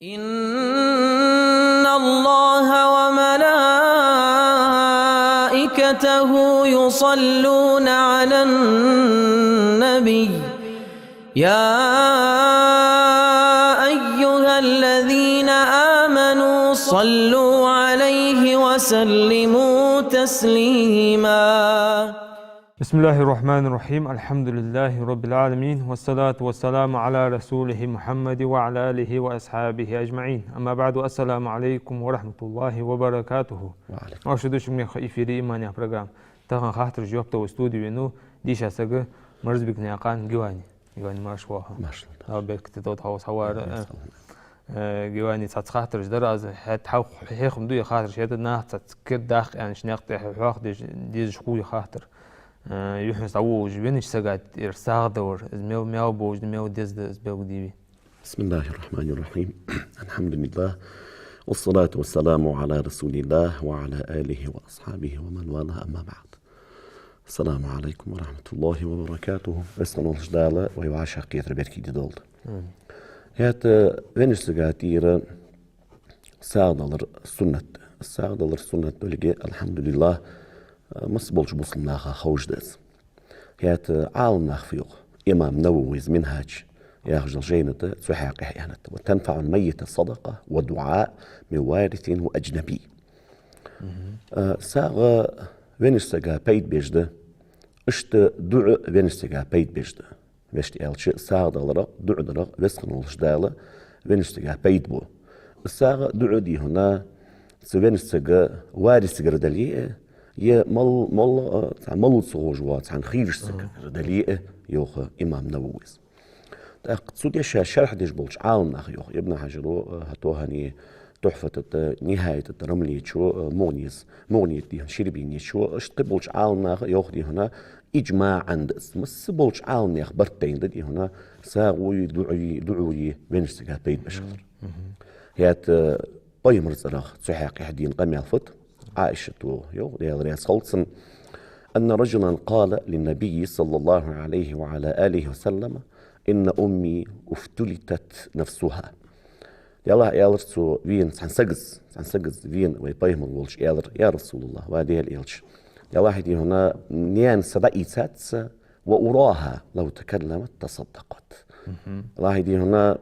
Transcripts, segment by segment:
إن الله وملائكته يصلون على النبي يا أيها الذين آمنوا صلوا عليه وسلموا تسليما. Bismillahirrahmanirrahim. Elhamdülillahi Rabbil alemin. Ve salatu ve selamu ala Resulihi Muhammedi ve ala alihi ve ashabihi ecma'in. Amma ba'du, assalamu alaikum wa rahmatullahi wa barakatuhu. Hoje deixo me referir imani program. Tahan khatir jobta o studio nu disha saga marzbik ne aqan giwani. Giwani marshwaha. Maşallah. Belki de hawas hawar giwani tat khatir jdar az hat haw hekhum du khatir shada na tat kidakh yani shnaqti hawaq diz shkui khatir. يحس عوج بينش سجاد إرسال دور ميو بوج ميو ديز بوديبي. بسم الله الرحمن الرحيم. الحمد لله والصلاة والسلام على رسول الله وعلى آله وأصحابه ومن والاه أما بعد. السلام عليكم ورحمة الله وبركاته. أسأل الله جدالة ويعاشق يتر بركي دي دولد. هات بينش سجاد إيرا ساعدالر سنة دولجي الحمد لله. مصبولش بوصلناها خوش داز هات عالم نخفيق إمام نووي منهاج يخجل جينة تحقق إحيانة وتنفع الميت صدقة ودعاء من وارث وأجنبي ساغ وينستغا بيت بيجده اشت دعاء وينستغا بيت بيجده وشت إلش ساغ دالرا دعاء دالرا وسخن والشدالة وينستغا بيت بو ساغ دعاء دي هنا سوينستغا وارث غرداليه يه مل صوجوات عن خير دليل يوخ إمام نووي. تقصد يا شرح ديش بولش عالم نخ يوخ ابن حجر هتوهني تحفة نهاية الرملية شو مغنية دي شربيني شو اشت بولش عالم نخ يوخ دي هنا إجماع عند مس بولش عالم نخ برتين دي هنا ساوي دعوي بينشتغا بيت بشر. هيات بايمر زرخ تحقق حدين قمي الفت عائشة يا أن رجلا قال للنبي صلى الله عليه وعلى آله وسلم إن أمي افتلتت نفسها يلا يا رسول وين سانسجز وين ويبايهم الولش يا رسول الله وادي الإلش يا واحد هنا نيان سبعيتات وأراها لو تكلمت تصدقت واحد هنا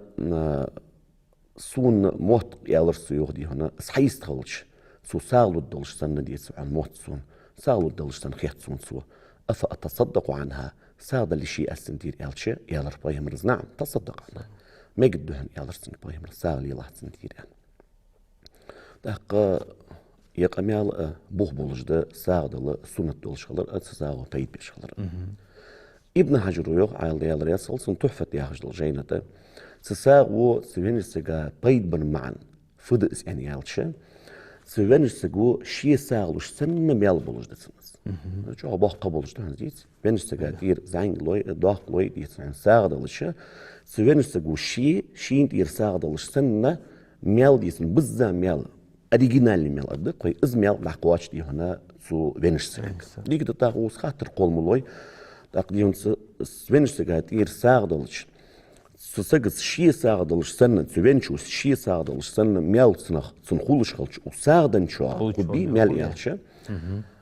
سون موت يا رسول يهدي هنا صحيح تخلش سو سالو الدلش سنة ديت عن موت سون سالو الدلش سن خيط سون سو أتصدق عنها ساد اللي شيء أسندير يالشي يالر بايهم رز نعم تصدق عنها ما قدهن يالر سن بايهم رز سال يلا سندير يعني دق يقميال بوخ بولجدا ساد الله سنة دلش خلر أتساو تيد بيش خلر ابن حجر يوخ عيل يالر يصل سن تحفة يا حجر جينة سساو سوين سجا تيد بن معن فدس يعني يالشي سوينشتغو شي ساغلوش سنة ميال بولوش دسنس جو باق قبولش دهن ديت وينشتغا دير زين لوي داق لوي ديت عن ساغدلش سوينشتغو شين دير ساغدلش سنة ميال ديسن بزا ميال أريجينال ميال أبدا قوي إز ميال لحقواش دي هنا سو وينشتغا ديك دتاغوس خاطر قول ملوي تقديون سوينشتغا دير ساغدلش سسجز شيء ساعدلش سنة سوينشوس شيء ساعدلش سنة ميال سنخولش خلش وساعدن شو كبي ميال يالش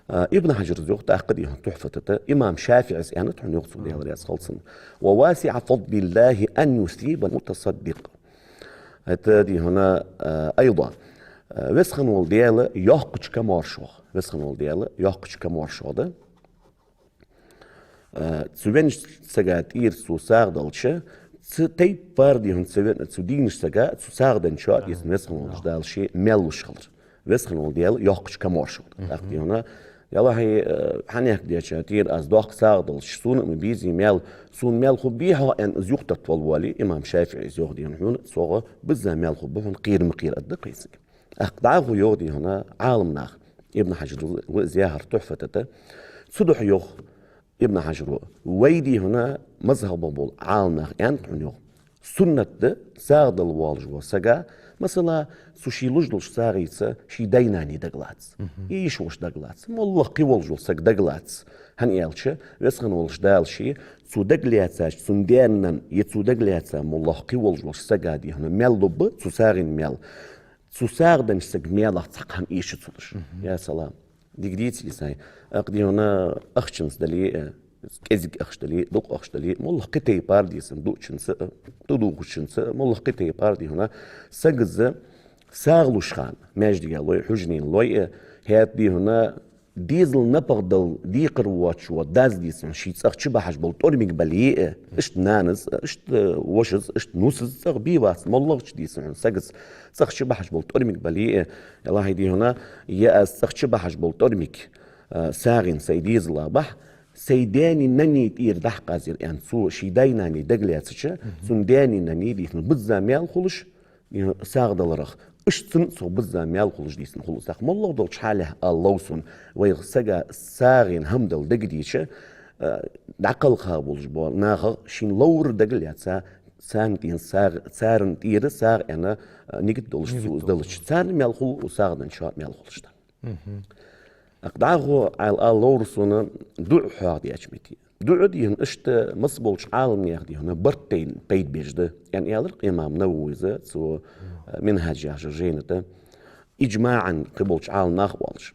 ابن حجر زوج تأكد تحفة إمام شافعي يعني تحن يقصد يا رياس خلصن وواسع فضل الله أن يثيب المتصدق هتدي هنا أيضا وسخن والديالة يحقش كمارشوا ده سوينش سجات سو ساعدلش تيب فاردي هن سودينش سجا ساعدن شو يسمسخن وجدال شيء ملوش خلر وسخن والديال يحقش كمارشو أختي هنا يلا هي حنيك دي شاتير از دوق ساعدل شسون مبيزي ميل سون ميل خبيها ان زيوخت طولوالي امام شافعي زيوخدي هنا صوغ بزا ميل خبهم قير مقير الدقيس اقدعه يودي هنا عالم ناخ ابن حجر وزياهر تحفة صدح يوخ ابن حجر ويدي هنا مذهب بول عالم ناخ يعني يوخ سنة ساغد الوالج وسجا مثلا سوشي لجلش ساغيتsa شي دايناني دغلاتس ايش وش دغلاتس والله قيولج وسج دغلاتس هنيالشه وسخن ولش دالشي سو دغلياتس سنديانن يتسو دغلياتس والله قيولج وش سجا دي هنا ميلوب سو ساغين ميل سو ساغدن سج ميل تقهم ايش تسولش يا سلام ديجديتي ساي اقدي هنا اخشنس دلي كزيك أخشتلي دوق أخشتلي مولح قتي باردي صندوق شنس تدوق شنس مولح قتي باردي هنا سجز ساغلو شخان ماجدي قالوا حجنين لوي هات دي هنا ديزل نبغدل دي قرواتش وداز ديسن شيت أخش بحش بلطورميك بليه إشت نانز إشت وشز إشت نوسز سغ بيواس مولح ديسن سجز سخش بحش بلطورميك بليه يلا هيدي هنا يا سخش بحش بلطورميك ساغين سيديزلا بح سيداني نني تير دح قازير يعني سو شيدايناني دغلياتش سنداني نني ديسن بزاميال خلش ساغدلرخ اشتن سو بزاميال خلش ديسن خلص اخ مولو دول شحاله اللوسن ويغسجا ساغين همدل دغديش دعقل خابولج بو ناخ شين لور دغلياتسا سانتين سارن تير ساغ انا نيجد دولش سو دولش سار ميال خل وساغدن شا ميال خلش أقدعه على اللورسون دع حادي أجمتي دع ديهن إشت مصبولش عالم ياخدي هنا برتين بيت بيجده يعني يالرق إمام نوويزة سو منهج جينته إجماعا قبولش عالم ناخوالش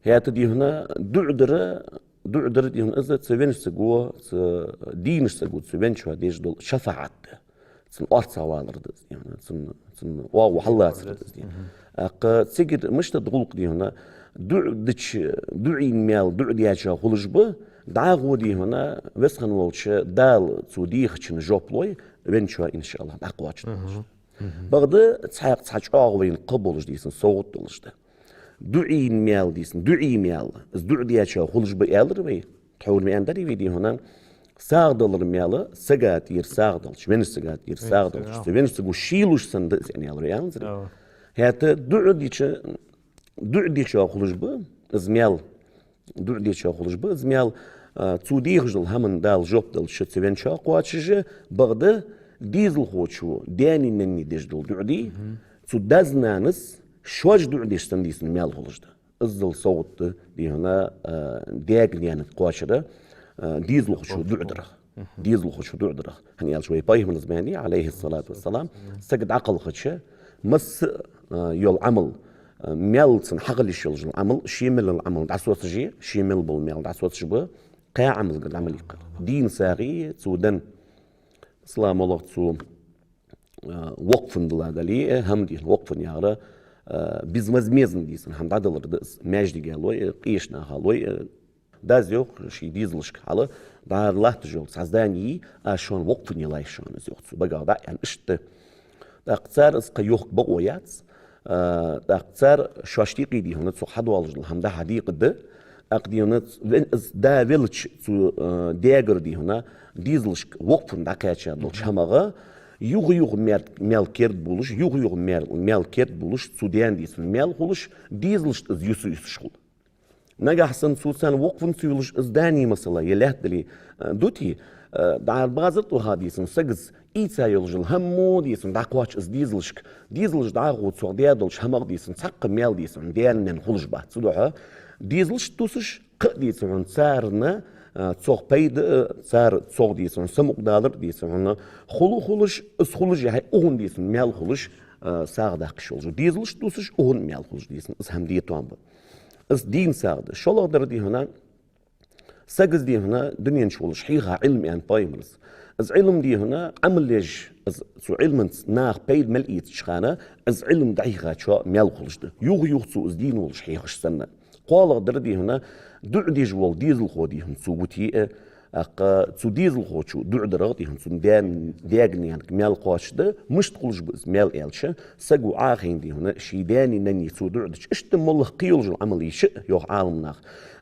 هيات دي هنا دع در دي هنا إذا تسوينش سقوة دينش سقوة تسوينش هاديش دول شفاعت سن أرسا والردز يعني سن واو حلات سردز يعني أق تسجد مش تدغلق دي هنا دعي ميال دع دياشا خلش به دعاغو دي هنا وسخن ولش دال توديخ تشن جوبلوي بنشوا ان شاء الله دعقواتش بغدا تسحق تسحق وين قبولش ديسن صوت دلش ده دعي ميال ديسن دعي ميال از دع دياشا خلش به الر بي تحول مي اندري فيديو هنا ساغدلر ميال سغاتير ساغدلش وين سغاتير ساغدلش وين سغو شيلوش سند يعني الر يانز هات دع شو خلش به زميل دع شو خلش به زميل توديخ جل همن دال جوب دال شتسوين شو قواتش بغدا ديزل خوشو داني نني ديجدل دعدي تودازنانس شوج دعدي شتنديس ميال خلش ده ازل صوت دي هنا دياغ يعني قواشده ديزل خوشو دعدره ديزل خوشو دعدره هني شوي باي من زماني عليه الصلاه والسلام سجد عقل خدشه مس يول عمل ميلتن حقلش يلجن العمل شيمل العمل دعسوت جي شيمل بالميل دعسوت شبه قا عمل قد عمل يقر دين ساغي تودن سلام الله تو وقفن دلادلي همدي وقفن يارا بزمزميزن ديسن هم دادلر دس ماجدي قالوي قيشنا هالوي دازيوخ شي ديزلشك على دار الله تجول سازداني اشون وقفن يلاي شون زيوخ بقى دا يعني اشت داقصار اس قيوخ بقويات داقصار شواشتيقي دي هنا تو حدوالج هم دا حديق ده اقدي هنا دا فيلتش تو دياغر دي هنا ديزلشك وقفن داكاتشا دولش همغا يوغ ميل كيرد بولش يوغ ميل كيرد بولش سوديان ديس ميل خولش ديزلش از يسشخول نجا حسن سوسان وقفن سيولش ازداني مثلا يلهت دلي دوتي دار بازرتو هاديسن سجز ايتا يلجل همو ديسن داقواتش از ديزلش داغو تو ديادلش همغ ديسن سق ميل ديسن ديان خولش با تسدوها ديزلش توسش ق ديسن سارنا تصوغ بيد صار تصوغ ديسن سمق دالر ديسن خولش اس خولش هاي اون ديسن ميل خولش ساغ داقش ولجو ديزلش توسش اون ميل خولش ديسن اس هم ديتوان اس دين ساغد شولو در دي هنا سجز دي هنا دنيا شولش حيها علم يعني بايمرز از علم دي هنا عمل ليش از سو علم ناخ بيد ملئيت شخانه از علم دعيغا شو ميل خولش ده يوغ سو از دين ولش حيخش سنه قال در دي هنا دع دي جوال ديزل خودي هم سوتي سو ديزل خوشو دع درغتي هم سن دياغني يعني ميل قواش ده مش تقولش بس ميل الشه سقو عاخين دي هنا شيداني نني سو دعدش اشتم والله قيلج العمل يشق يوخ عالم ناخ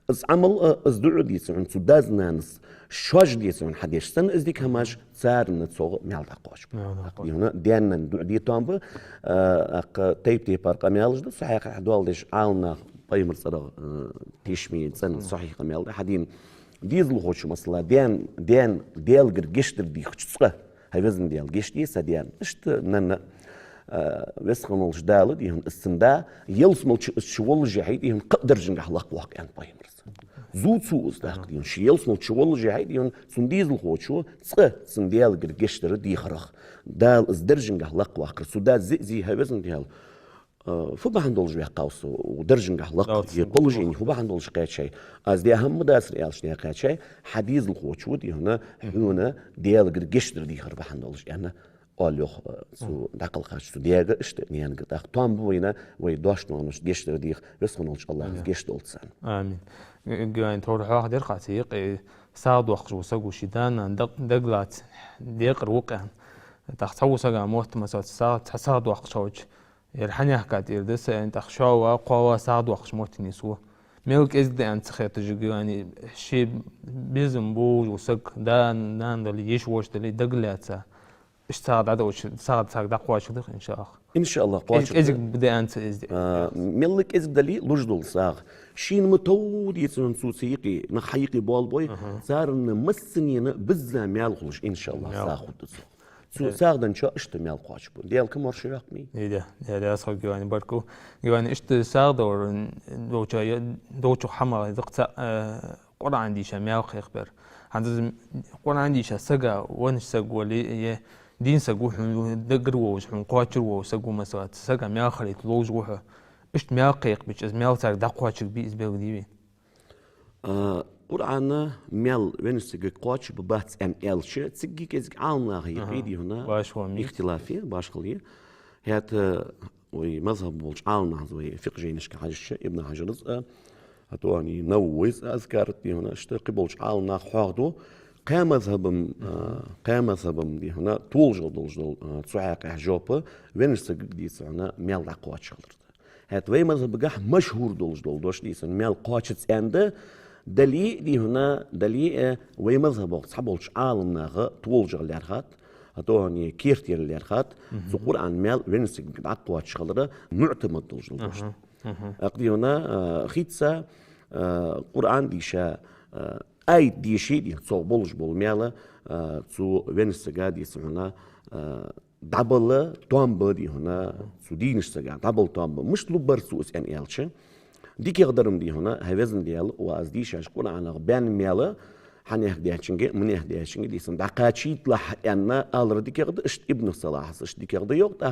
از عمل از دع دي سن سو دازنانس شوج دي سن حديش سن از ديك هماش صار نتصوغ ميل قواش دي هنا ديانا دع دي توامب تيب بارقا ميلج ده صحيح حدوالدش عالم ناخ بايمر صدق تيشمي سن صحيح ميل حدين ديزل خوش مثلا ديال قرقشتر دي خشصة هايفزن ديال جيشتي سديان اشت نن وسخنولش دال ديهم استندا يلسمل شوال جهي ديهم قدر جنح لقواق ان بايمرز زود سوز داق ديهم شيلسمل شوال جهي ديهم سنديزل خوشو صه سنديال جيشتر دي خرخ دال ازدر جنح لقواق سودا زي هايفزن ديال فما عندولش بيه قوس ودرجن قحلق يقولجين فما عندولش قاعد شيء از دي اهم داس ريال شنو قاعد شيء حديث الخوتشود هنا هنا ديال قشدر دي خرب عندولش يعني قالوخ سو دقل خاش سو ديال اشت يعني قد طام بوينا ويدوش نونش قشدر دي بسخنولش الله قشدولتسان امين يعني تور واحد دير قاتيق صاد وقت وسقو شيدان دقلات ديق روقان تختو سقا موت مسات صاد وقت شوج يرحني حكات يردس أنت خشوا قوا صعد وخش موت نسوه ملك إزد أنت خيط جيجي يعني شيء بيزم بوج وسق دان دلي يشوش دلي دقلاتها إيش صعد هذا وش صعد دقواش إن شاء الله إن شاء الله قواش إزد بدأ أنت إزد ملك إزد دلي لجدول صاغ شين متود يسون سوسيقي نحيقي بالبوي صار نمسنين بالزام يالخلش إن شاء الله صاخد ساعدن شو اشتمل قاش بون ديال كمر شراق مي ده أصلا يعني بركو يعني اشت ساعدور دوتشو حمر ذقت قرآن ديشة مياه خيخبر عند قرآن ديشة سجا ونش سجوا لي دين سجوا دقروش من قاتشوا سجوا مسات سجا مياه خليت لوج وها اشت مياه قيق بيش از مياه تاع دقواتش بيز بيوديبي قرآن ميل وينسجي قاتش ببات ان الش تسجي كز عالنا هي قيدي هنا اختلافي باش خليه هات ومذهب بولش عالنا زي فقه جينش كحاجش ابن حجر هتواني نوز اذكرتني هنا اشتقي بولش عالنا خاردو قامذهبم دي هنا طول جدول تسعاق حجوبه وينسجي دي هنا ميل قاتش خلرت هات وي مذهب جح مشهور دوش دي ميل قاتش عنده دلي دي هنا دلي ومذهب صحابولش عالمنا طولج اللي هتواني كيرتير اللي تقول عن مال وينسك عقوات شغلة معتمد دوش أقدي هنا خيتسا قرآن ديشا أي ديشي دي تصو بولج بول مالا تصو وينسك دي هنا دبل تومب دي هنا تصو دينش سجا دبل تومب مش لبر سوس يعني إلش ديك يقدرم دي هنا هيفزن ديال وازديش اشكون على بان ميلا حنيهدي هاتشنجي من يهدي هاتشنجي دي سن دقاتشي طلع ان الر ديك يقدر اشت ابن صلاح اش ديك يقدر يوق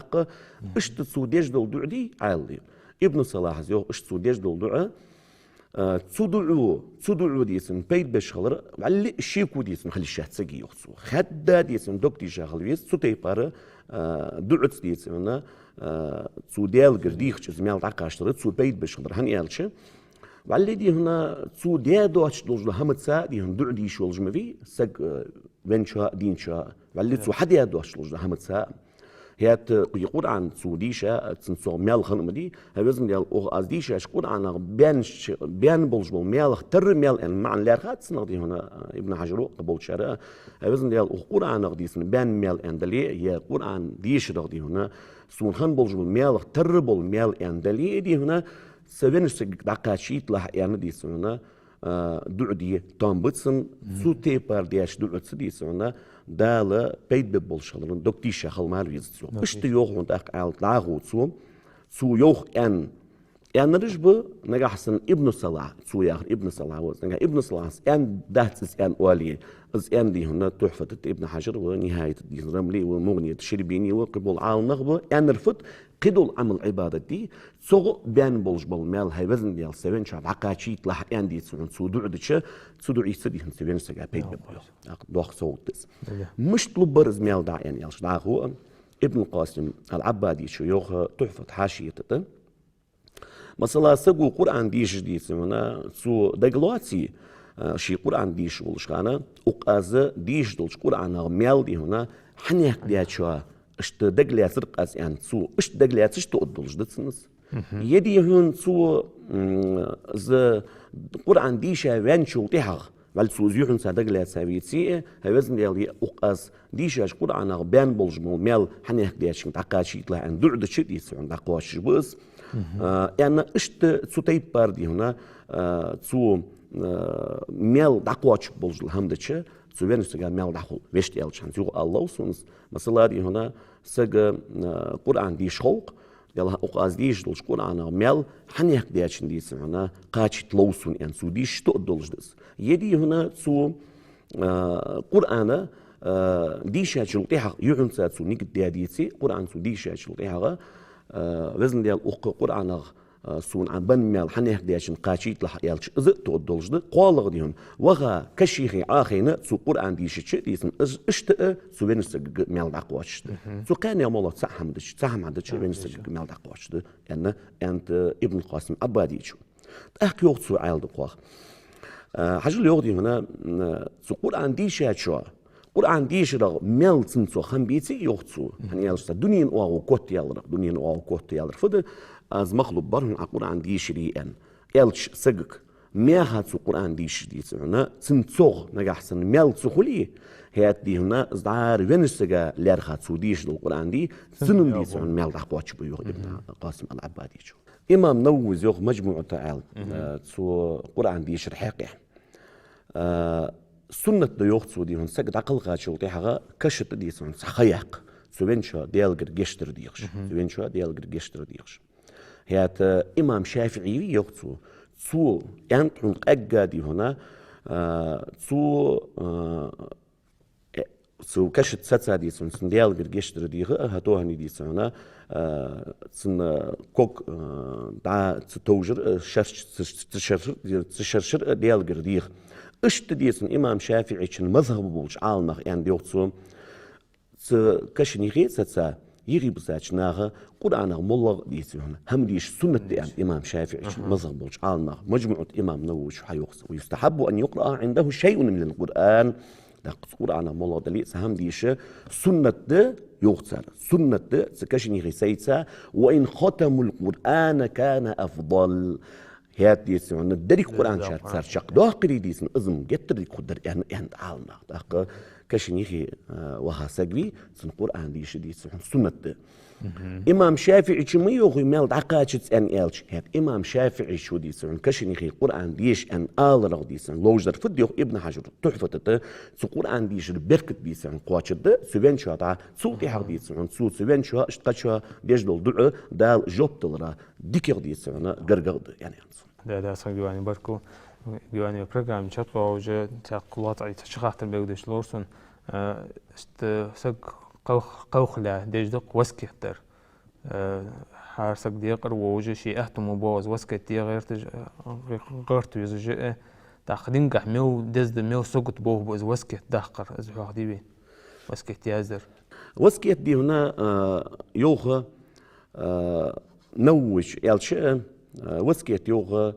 اشت سوديج دول دعدي عالي ابن صلاح يوق اشت سوديج دول دعاء تسودعو ديسن بيت باش خلر علي شيكو ديسن خلي الشات سقي يوخسو خدا ديسن دوكتي شاغل ويس سوتي بار دعت ديسن تسوديال قرديخ زميال عقاشتر تسود بيت باش خلر هنيالش وعلي دي هنا تسوديادو اتش دوج همت سا دي هن دعدي شو الجمفي سق وينشا دينشا وعلي تسو حد يادو اتش دوج همت سا هيات يقول عن سوديشة تنسو ميال خنم دي هبزم ديال أو أزديشة يقول عن بيان بولجبول ميال تر ميال إن مع اللارخات سنقدي هنا ابن حجرو قبول شراء هبزم ديال أو عن غديسن بيان ميال إن دلي يقول عن ديش رغدي هنا سون خن بولجبول ميال تر بول ميال إن دلي دي هنا سبينش دقاشيت لح يعني ديس هنا دعدي تامبتسن سوتي بار دياش دعت ديس هنا دالا بيت ببولشالرن دوكتي شخل مالويزتسو اشت يوخ وانت اقعال تلاغوتسو سو يوخ ان يعني رجب نجحسن ابن صلاح سو ياخر ابن صلاح نجح ابن صلاح ان دهتس ان والي از ان دي هنا تحفة ابن حجر ونهاية دي رملي ومغنية الشربيني وقبول عال نغبة ان رفض قدول عمل عبادة دي سوق بيان بولج بالمال هاي وزن ديال سوين شعب عقاشي طلع ان دي سودو عدتش سودو عيسى دي سوين سجا بيت ببول دوخ صوتس مش طلب برز مال دع يعني يالش دع هو ابن القاسم العبادي شيوخ تحفة حاشية مثلا سقو قرآن ديش دي سمنا سو دقلواتي شي قرآن ديش ولشخانا وقاز ديش دولش قرآن مال دي هنا حنيك ديات شو اشت دقليات سرقاس يعني سو اشت دقليات اشت تقدلش دتسنس يدي هون سو ز قرآن ديشا وانشو تيحغ بل سو زيوحن سادقليات سابيتسي هاوزن ديالي وقاز ديشاش قرآن بيان بولج مال حنيك ديات شنت عقاشي طلع عن دعد شد يسعون دقواش بس يعني اشت تسو تيبار دي هنا تسو ميل دقواتش بولج الهمدتش سوين استجا مال دخل ويشت يالشان زوج الله سونس مثلا دي هنا سج قرآن دي شوق يلا أقاز ديش دولش قرآن مال حنيك دياتشن دي سمعنا قاتش تلوسون يعني سو ديش تقدلش دس يدي هنا سو قرآن ديشة شلطيها يعن سات سو نيك دياديتي قرآن سو ديشة شلطيها وزن ديال قرآن سون عن بن مال حنيك دياشن قاشيت لح يالش إذا تقدلش ده قالغ ديهم وغا كشيخي آخينا سو قرآن ديشة ديسن اشتأ سو بينستج مال دعواتش ده سو كان يا مولا تسهم عندش بينستج مال دعواتش ده يعني أنت ابن القاسم أباديشو أحكي وقت سو عيال دقوق حاجة اللي يوغدي هنا سو قرآن ديشة شو قرآن ديش رغ مال تنسو خم بيتي يوغتسو يعني يالش دنيا واو كوت يالر دنيا واو كوت يالر فده از مخلوب برهن قرآن ديش ريان يالش سجك مياها تسو قرآن ديش ديس هنا تنسوغ نجحسن مال تسخلي هيات دي هنا ازدعار وينسجا لارخا تسو ديش القرآن دي سنن ديس عن مال دعواتش بيوغ ابن قاسم العبادي شو إمام نووز يوغ مجموعة تعال تسو قرآن ديش رحيقي سنة ديوغتسو دي هون سجد عقل غاشو تيحغا كشت دي سون سخيق سوينشا ديالجر جشتر ديغش سوينشا ديالجر جشتر ديغش هيات إمام شافعي يوغتسو سو ينطن أجا دي هنا سو كشت ساتسا دي سون سن ديالجر جشتر ديغ هاتوهني دي سون سن كوك دا تتوجر شرشر ديالجر ديغ اشتديسن إمام شافعي كن مذهب بولش عالناخ يعني ديوتسو كشني غير ساتسا يغي بساتش ناغا قرآن مولغ ديسون هم ديش سنة دي إمام شافعي كن مذهب بولش عالناخ مجموعة إمام نووش حيوخس ويستحب أن يقرأ عنده شيء من القرآن قرآن مولغ دليس هم ديش سنة دي يوخسر سنة دي كشني غير سيتسا وإن ختم القرآن كان أفضل هيات ديسون الدري قرآن شرط صار شق داقري ديسن أزم جتر يقدر يعني عالنا داق كشنيخي وها سجري سن قرآن ديش ديسون سنة إمام شافعي شو يوغي مال دعقاتش أن إلش هيات إمام شافعي شو ديسون كشنيخي قرآن ديش أن آل رغ ديسون لوجدر فديوخ ابن حجر تحفة سو قرآن ديش بركت ديسون قواتش سوين شو عطا سوتي حق ديسون سوين شو اشتقت شو بيجدول دعاء دال جوب تلرا ديكير ديسون قرقر يعني ده صار جواني بركو جواني برنامج شطوا وجه تقلات عيت شخاطر بيودش لورسون سق قوخلا ديجدق وسكتر حارسك ديقر ووجه شيء اهتم وبوز وسكتي غيرت يزج تاخدين قحمو دزد ميو سقط بوه بوز وسكت داقر از واخدي بي وسكت يازر وسكت دي هنا يوخ نوش يالش وسكت يوغ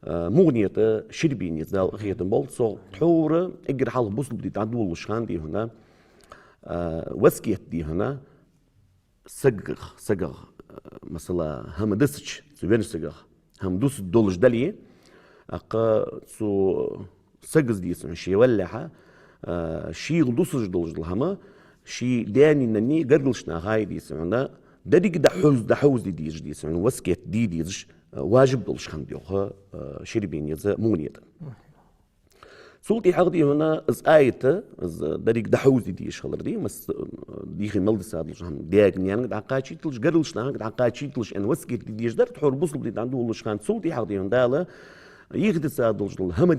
مغنية شربين يزال غيرت بولصو حورة اجر حال بوصل بدي تعدول وشان دي هنا وسكت دي هنا سجغ مثلا هم دسش سوين سجغ هم دوس دولش دلي اقا سو سجز دي سن شي ولها شي دوسش دولش الهما شي داني نني قرلشنا هاي دي سن دديك دحوز دي سن وسكت ديش واجب دولش خنديوخ شربين يزا مونيت سلطي حقدي هنا از آيته از داريك دحوزي ديش خلردي مس ديخي ملد سادلش هم دياغني يعني دعقاتشي تلش قرلش نهانك دعقاتشي تلش ان وسكت ديش دار تحور بوصل بدي عنده ولش خان سلطي حقدي هنا دالا يغدي سادلش هم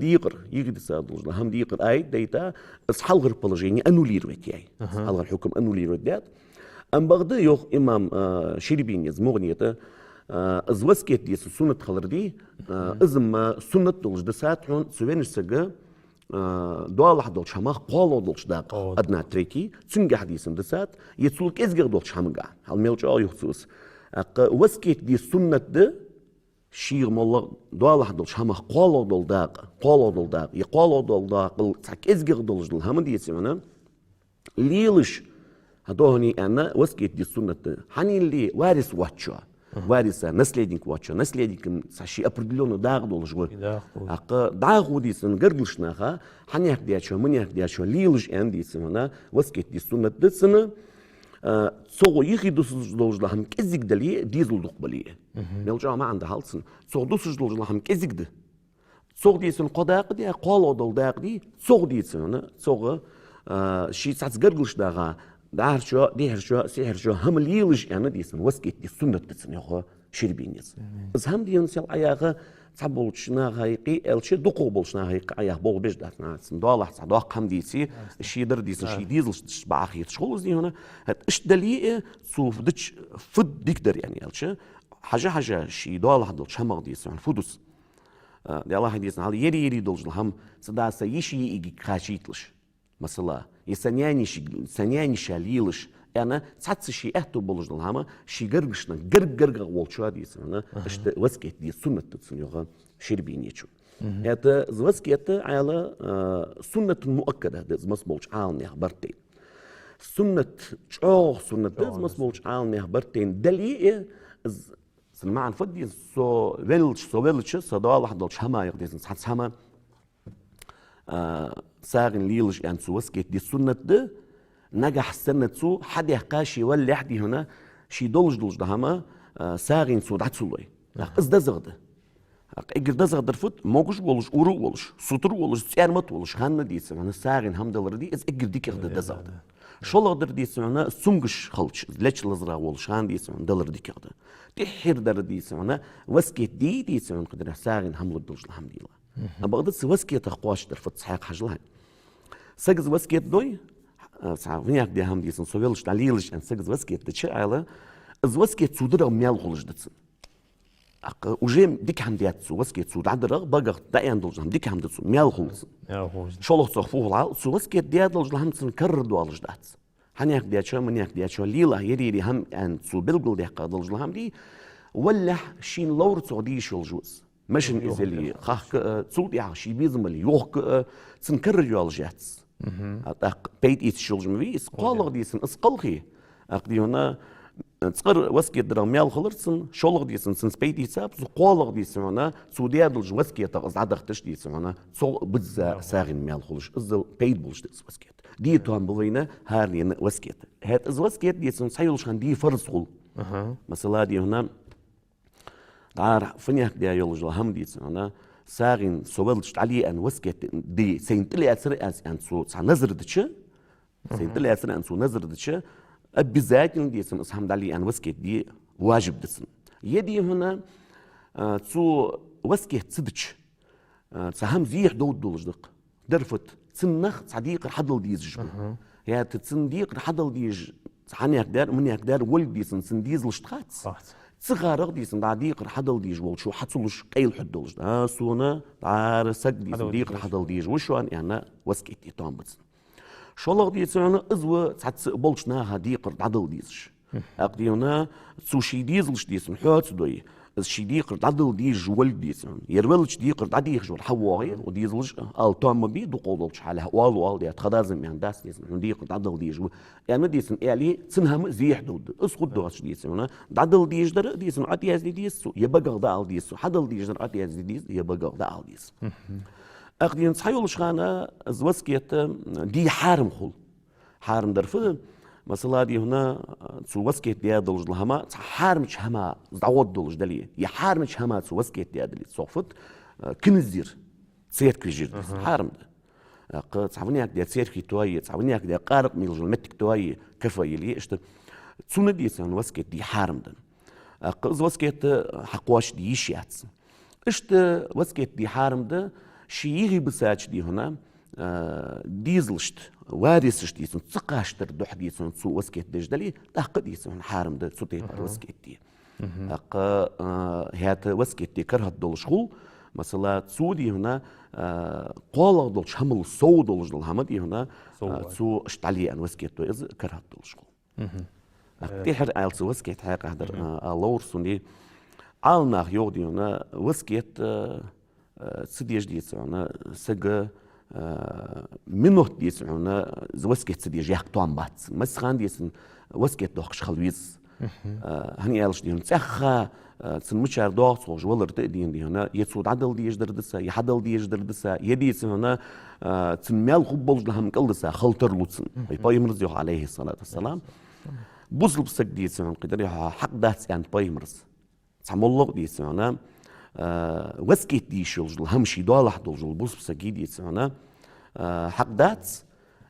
يغدي سادلش هم ديقر آيت ديتا از حلغر بلجيني انولير وكياي حلغر حكم انولير وديات ام بغدا يوخ امام شربين يز مغنيته از وسكت ديس سنة خلردي ازم سنة دولش دساتون سوينش سجا دوال حدولش هما قالو دولش داق ادنا تريكي تسنجا حديثم دسات يتسولك ازغر دولش همغا هالميلج يخصوص وسكت دي سنة ده شير مولا دوال حدولش هما قالو دول داق يقالو دول داق تاك ازغر دولش دول هما ديسمنا ليلش هدوهني انا وسكت دي سنة ده حني اللي وارث واتشو وارثة наследник واتشا наследником саши определенно даг должен быть. А дагу дисен герглшнаха, ханях диачо, манях диачо, лилж эндисена, воскет дисунат дисена, цого их идус должен хам кезик дали дизл духбали. Мелжа ма анда халсен, цого дус должен хам кезик д. صوغ ديسن قداق دي قالو دول داق دي صوغ ديسن صوغ شي ساعة قرقش داغا دار شو دير شو سحر شو هم ليلش يعني ديسن وسكت دي سنة ديسن يخو شربينيز بس هم ديون سيل عياغا تعبولشنا هايقي الشي دقو بولشنا هايقي عياغ بول بيش داتنا سندوالح صداق هم ديسي شي در ديسن شي ديزلش باخير شغل دي هنا هات اش دليل صوف دتش فد ديكدر يعني الشي حاجة شي دوالح دول شمغ ديسن فودوس دي الله ديسن هالي يري دولش هم صداسا يشي يجي خاشيتلش مثلا يسنياني شاليلش أنا ساعات شيء أهتو بولج نلهما شيء قرقشنا قرق والشوا ديسنا أشت وسكت دي سنة تسنيوها شربين يشو هذا وسكت على سنة مؤكدة ده مسبولج عالني خبرتين سنة سنة ده مسبولج عالني خبرتين دليل سمعن فدي سو ويلش صدالح دولش هما يقدسن ساعات هما ساغن ليلش يعني سو وسكت دي سنة ده نجح سنة سو حد يحكاشي ولا حدي هنا شي دولج ده هما ساغن سو دعتسولي از ده زغده اگر ده زغدر فوت موجش بولش اورو بولش سوتر بولش سيرمت بولش خان ديس انا ساغن حمدلر دي از اگر ديك ده زغده شو لغدر ديس انا سونغش خلش ليش لزرا بولش خان ديس انا دلر ديك ده تحير در ديس انا وسكت دي ديس انا قدر ساغن حمل دولج الحمد لله بقدر وسكت اخواش در فوت صحيح حاجه سجز وسكت دوي صعبني أكدي هم ديسن سويلش تعليلش أن سجز وسكت تشعله از وسكت سودر ميال خلش دتسن وجيم ديك هم دياتسو وسكت سود عدرا بقى دايان دولج هم ديك هم دتسو ميال خلص شلون صفوه العال سو وسكت ديات دولج هم تسن كرر دوالج دات هني أكدي أشوا من أكدي أشوا ليلا يري هم أن سو بلقل دي قادولج هم دي ولا شين لور سعودي شو الجوز مشن إزلي خاخ سود يا شي بيزم اللي يوك تسن كرر دوالجاتس بيت إيش شغل جمعي إسقالغ ديسن إسقالخي أقدي هنا تقر وسكيت درام ميال خلرسن شغل ديسن سن بيت إيساب إسقالغ ديسن هنا سوديا دلج وسكيت أز عدخ تش ديسن هنا صو بزا ساغن ميال خلش إز بيت بولش ديس وسكيت دي توهم بوينا هارين وسكيت هات إز وسكيت ديسن سايلش خان دي فرز خل مثلا دي هنا تعرف فني دي يولج هم ديسن هنا ساغن سوالش علي أن وسكت دي سينتلي أسر أن سو نظر دتش سينتلي أسر أن سو نظر دتش بذات دي سن اسهم علي أن وسكت دي واجب دسن يدي هنا سو وسكت صدش سهم زيح دولج دق درفت تسنخ صديق حدل ديز هي تتصديق حدل ديج صحني يقدر من يقدر ولدي سن ديزلش تخات صغار ديسن دعديق حدل ديج وول شو حتصلش قيل حدلش سونا دار سق ديسن ديق حدل ديج وشو يعني وسكيتي تومبس شو لغ ديسن ازو صحت بولش ناها ديق عدل ديزش اقديونا سوشي ديزلش ديسن حوت دوي شي ديق عدل ديج ولد ديسن يرولش ديق عديق جول حواغي وديزلش التوم بي دقولش على وال دي تخدازم يعني داس ديسن ديق عدل ديج يعني ديسن الي تنهم زيح دود اسخد دوش ديسن عدل ديج در ديسن عدياز ديس يبقى دال ديس حدل ديج در عدياز ديس يبقى دال ديس اخدين صحيولش خانا زوسكيت دي حارم خل حارم درف مثلا دي هنا سو وسكيت دي دولج لهما حارمش هما زعود دولج دلي يحارمش هما سو وسكيت دي دلي صوفت كنزير سير كريجير حارم ده صعبني هك دي سير كي توي صعبني هك دي قارق ميلج متك توي كفاي لي اشت تسون دي سن وسكيت دي حارم ده قز وسكيت حقواش دي يشيات اشت وسكيت دي حارم ده شيغي بساج دي هنا ديزلشت وارثشت ديسن تقاشتر دوح ديسن سو وسكيت دجدلي تحق ديسن حارم ده سو تيبر وسكيت دي هات وسكيت دي كرهت دول شغل مثلا سودي هنا قالغ دول شمل سو دول جل همدي هنا سو اشتعلي ان وسكيت دو از كرهت دول شغل تيحر آل سو وسكيت حاق هدر اللور سوني عالنا يودي هنا وسكيت سديج ديسن سجا منو ديسن وسكيت سديج يحكتوان بات مسخان ديسن وسكيت دوخش خلويز هني آلش ديون تسخا سن مشار دوخ صوج ولر تقدين دي هنا يتسود عدل ديج دردسا يحدل ديج دردسا يديسن هنا سن ميال خبولج لهم قلدسا خلطر لوتسن بايمرز يوح عليه الصلاة والسلام بوزل بسك ديسن قدر يوح حق داتس يعني بايمرز تعمل ديسن هنا وسكيت دي شلجل همشي دولح دولجل بوس بسجيد يتسعنا حق داتس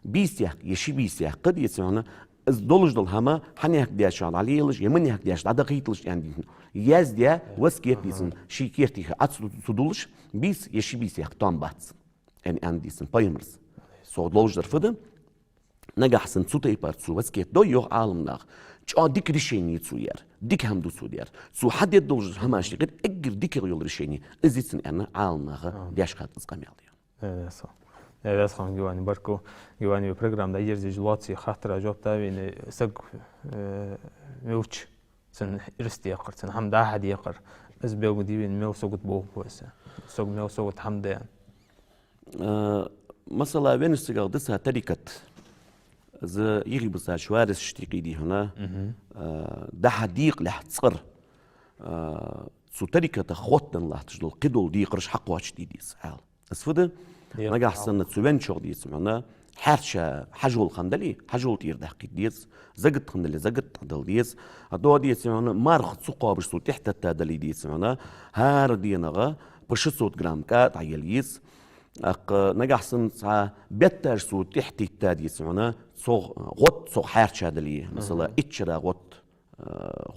بيسيح يشي بيسيح قد يتسعنا از دولج دل هما حني هك دياش على ليش يمني هك دياش على قيتلش يعني ياز ديا وسكيت ديسن شي كيرتي عت سودولش بيس يشي بيسيح تام باتس يعني انديسن بايمرز سو دولج در فدم نجح سن سوتي بارتسو وسكيت دو يو عالم ناخ چا ديك ريشيني تسوير ديك هم دو سودير سو حد يدولج هماش قد اجر ديك يول ريشيني ازيتسن انا عالم ناخ دياش خات اسقام يالي صح Evet han güveni barko güveni bir programda yerzi jlotsi xatra job tavini sag mevç sen irsti yaqar sen ham da hadi yaqar az bew dibin mew sogut bo bosa sog mew sogut ham da مثلا وين استقالتها تركت إذا يجي بس شوارع اشتكي دي هنا ده حديق لح تصر سو تركت خوتن لح تجدل قدول دي قرش حق واتش دي سهل اسفده نجح سنة سوين شغل دي سمعنا حرشة حجول خندلي حجول تير ده قديس زقت خندلي زقت عدل ديس هدو دي سمعنا مارخ سوقا بشتو تحت التادلي دي سمعنا هار دي نغا بشصوت جرام كات عياليس نجح سنة بيتر سو تحت التادي سمعنا صوغ غط صوغ حرشة دلي مثلا اتشرا غط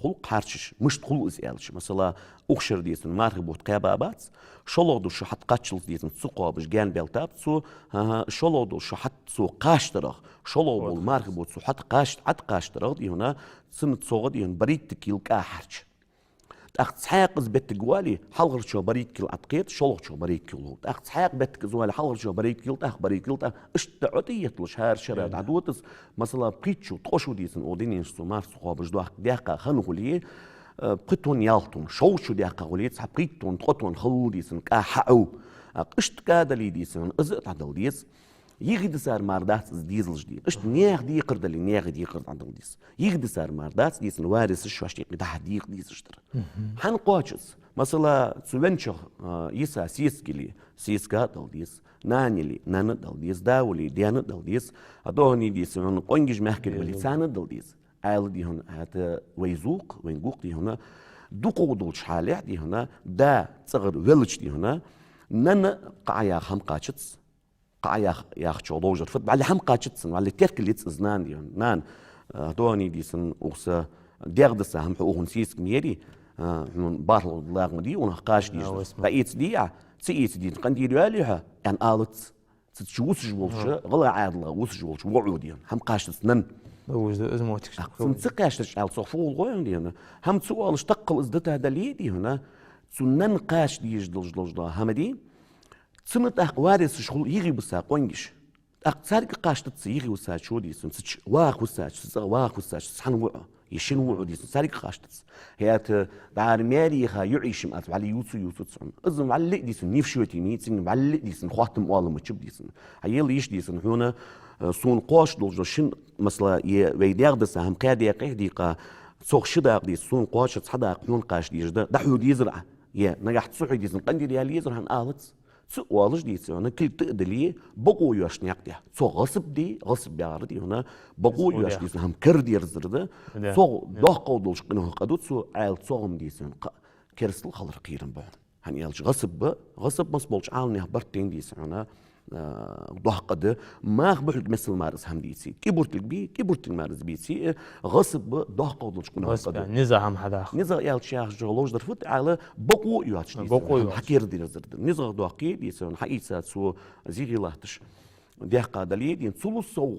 خلق حرشش مش تخلق إزالش مثلا أخشر ديسن مارخ بوت قابابات شلودو شو حت قاتشل ديسن سوقا بش جان بيلتاب سو شلودو شو حت سو قاشترغ شلودو مارخ بوت سو حت قاشترغ دي هنا سمت صوغ دي هن بريد تكيل كاحرش تاخت سحاق بيت جوالي حلغر شو بريد كيل عتقيت شلوغ شو بريد كيلو تاخت سحاق بيت جوالي حلغر شو بريد كيل تاخ بريد كيل تاخ اشتعطي يطلش هار شرات عدوتس مثلا بقيتشو تقشو ديسن اودينين سو مارس خوابش دوح داقه خنغوليه بقيتون يالتون شو داقه غوليه صح بقيتون تقطون خلو ديسن كاحو اشت كادلي ديسن ازت عدل ديس يغد سار ماردات ديزل جديد اشت نيغ دي قرد اللي نيغ دي قرد عندهم ديس يغد سار ماردات ديس الوارث شو اشتي ده حديق ديس اشتر حن قواتشس مثلا سوينشو يسا سيسكلي سيسكا دل ديس نانيلي نانا دل ديس داولي ديانا دل ديس ادوني ديس هن قنجج محكر بلسان دل ديس عيل دي هنا هات ويزوق وينقوق دي هنا دوقو دول شحالع دي هنا دا تصغر ولج دي هنا نانا قايا خم قاتشتس قايا ياخشو دوجر فت على هم قاتشتسن على ترك اللي تزنان دي نان دوني ديسن اوسا ديردس هم حقوق سيس ميري من بارل الله دي ونقاش دي بقيت دي سيت دي قندي راليها ان الت تشوس جولش غلا عادله وس جولش وعودي هم قاشتسن وجد ازموتك سنتقاش تشعل صفول غوين دي هنا هم سؤال اشتقل ازدتها دلي دي هنا سنن قاش دي جدل همدي سنت وارث شغل يغي بسا قونجش اقتصارك قاش تيغي وسا شو دي سن واخ وسا واخ وسا سحن وع يشن وع دي سارك قاش تس هيات دار ماري خا يعيش مات على يوسو تسعم ازم علق دي سن نيفشوتي ميتين معلق دي سن خاتم والله تشب دي سن هيل يش دي سن هنا سون قاش دولجشن مثلا ويدير دس هم قادي قهديقه سوق شدا دي سون قاش صدا قنون قاش دي جدا دحو دي يزرع يا نجحت صحي دي سن قندي ديال يزرع الت سؤالش دي سنة كل تقدلي بقو يوش نيقتها سو غصب دي غصب يعرضي هنا بقو يوش دي سنة هم كرد يرزرده سو داقو دولش قنوه قدود سو عيل صوغم دي سنة كرسل خلر قيرن بان هن يالش غصب مصبولش عالني برتين دي سنة ضحقة ما خبرت مثل مارس هم ديسي كيبورت البي كيبورت المارس بيسي غصب ضحقة ودلش كنا غصب نزا هم حدا نزا يالشيخ جولوج درفت على بقو يواتش ديسي حكير دي رزرد نزا ضحقي ديسي حقيقة سو زيغي لاتش ديحقة دليل ينصلو الصوغ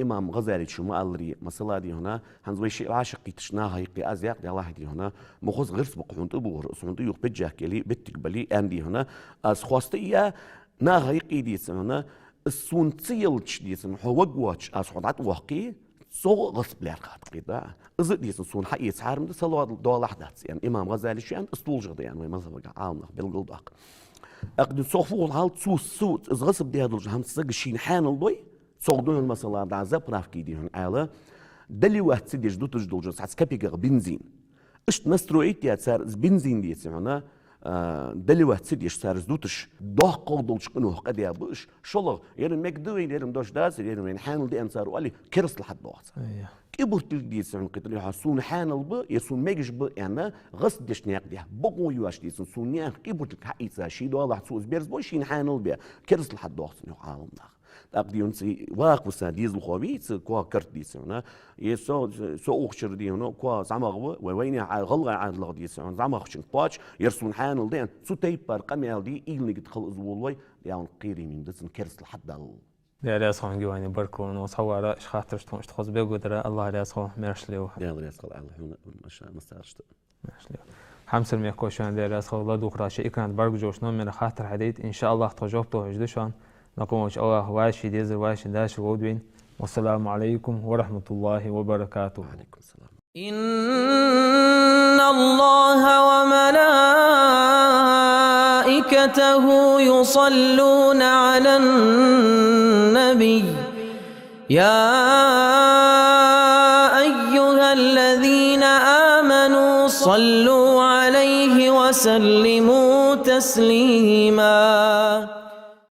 إمام غزالي شو ما قال مثلا دي هنا هنزوي شيء عاشق تشناها يقي أزياق دي الله دي هنا مخوز غير سبق حنت أبو رأس حنت يوق بتجاك لي بتقبلي أندي هنا أس خواستية ناها يقي دي سنة السون تسيلش دي سنة هو وجواتش أصعد واقي سو غصب لارقات قيدا إذا دي سون حقيقة سعر من صلوا دول أحداث يعني إمام غزالي شو يعني أسطول جدا يعني ما زال عاونة بالقلداق أقد صوفو الحال سو إذا غصب دي هذول هم تسجشين حان الضوي صعدون مثلا دع زب رافكي دي هن على دلي واحد سيد يجدو تجدو جس عس كابيجا بنزين إيش نسترويت يا صار بنزين دي سمعنا دلي واحد سيد يش صار زدوتش ضح قاضلش قنوه قد يا بوش شلون يعني مكدوين يعني مدوش داس يعني من حانل دي أنصار وقالي كرس لحد واحد كبرت الديسون قتل حسون حان الب يسون ميجش ب يعني غصد دشنيق دي بقو يواش ديسون سونيا كبرت الحقيقة شيء ده الله حسوس بيرز بوشين حان الب كرس لحد وقت نو عالم ده أقديون سي واق وساديز الخوابيت كوا كرت ديسون يسو سو أخشر ديونو كوا زعما وين غلغة عاد لغ ديسون زعما خشن باتش يرسون حان الدين سو تيبر قميل دي إيلني تخل زولوي يعني قيري من دسن كرس لحد ده يا راسخون جواني بركون وصورة إيش خاطرش تونش تخص بيقدر الله راسخون مرشليو يا راسخ الله هنا مش مسارشت مرشليو حمسر ميكوشان يا راسخ الله دوك راشي إكران برق جوش نوم من خاطر حديد إن شاء الله تجوبته هجدشان نقوم إن شاء الله واشي ديزر واشي داش وودوين والسلام عليكم ورحمة الله وبركاته. وعليكم السلام. إن الله وملائكته يصلون على النبي يا أيها الذين آمنوا صلوا عليه وسلموا تسليما.